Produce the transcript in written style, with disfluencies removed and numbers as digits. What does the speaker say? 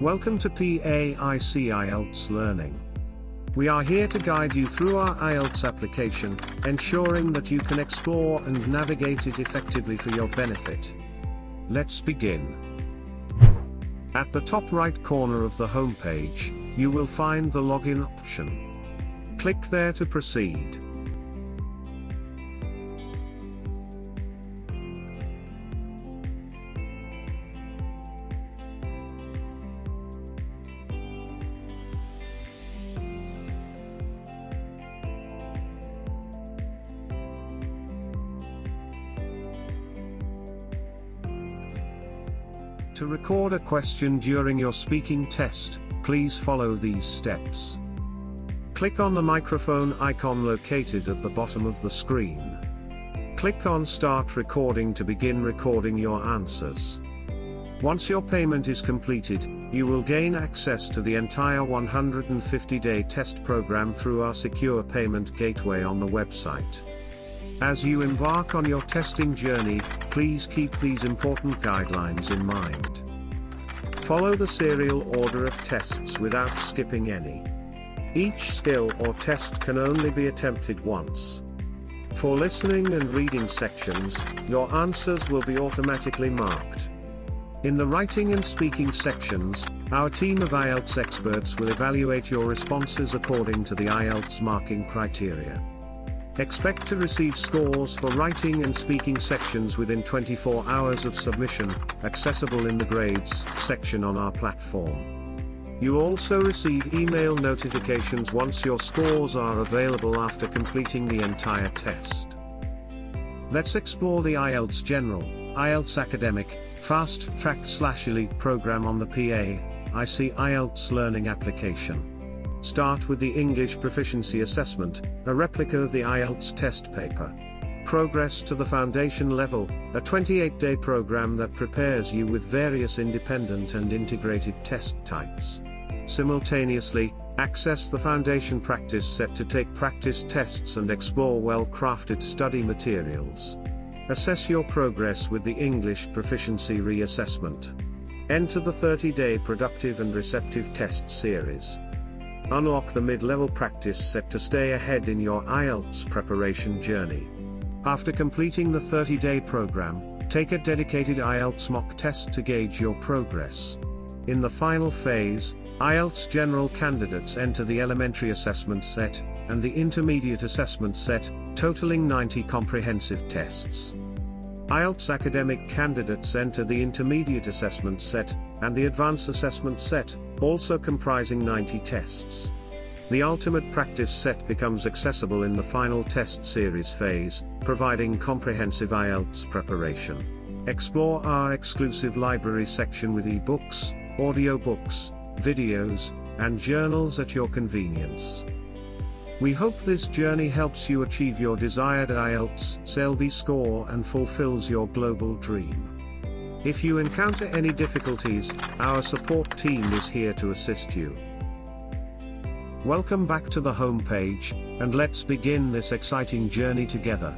Welcome to PAIC IELTS Learning. We are here to guide you through our IELTS application, ensuring that you can explore and navigate it effectively for your benefit. Let's begin. At the top right corner of the home page, you will find the login option. Click there to proceed. To record a question during your speaking test, please follow these steps. Click on the microphone icon located at the bottom of the screen. Click on Start Recording to begin recording your answers. Once your payment is completed, you will gain access to the entire 150-day test program through our secure payment gateway on the website. As you embark on your testing journey, please keep these important guidelines in mind. Follow the serial order of tests without skipping any. Each skill or test can only be attempted once. For listening and reading sections, your answers will be automatically marked. In the writing and speaking sections, our team of IELTS experts will evaluate your responses according to the IELTS marking criteria. Expect to receive scores for writing and speaking sections within 24 hours of submission, accessible in the grades section on our platform. You also receive email notifications once your scores are available after completing the entire test. Let's explore the IELTS General, IELTS Academic, Fast Track/Elite program on the PAIC IELTS Learning application. Start with the English Proficiency Assessment, a replica of the IELTS test paper. Progress to the Foundation Level, a 28-day program that prepares you with various independent and integrated test types. Simultaneously, access the Foundation Practice Set to take practice tests and explore well-crafted study materials. Assess your progress with the English Proficiency Reassessment. Enter the 30-day Productive and Receptive Test Series. Unlock the mid-level practice set to stay ahead in your IELTS preparation journey. After completing the 30-day program, take a dedicated IELTS mock test to gauge your progress. In the final phase, IELTS General candidates enter the Elementary Assessment Set and the Intermediate Assessment Set, totaling 90 comprehensive tests. IELTS Academic candidates enter the Intermediate Assessment Set and the Advanced Assessment Set, also comprising 90 tests. The Ultimate Practice Set becomes accessible in the final test series phase, providing comprehensive IELTS preparation. Explore our exclusive library section with e-books, audiobooks, videos, and journals at your convenience. We hope this journey helps you achieve your desired IELTS CELB score and fulfills your global dream. If you encounter any difficulties, our support team is here to assist you. Welcome back to the home page, and let's begin this exciting journey together.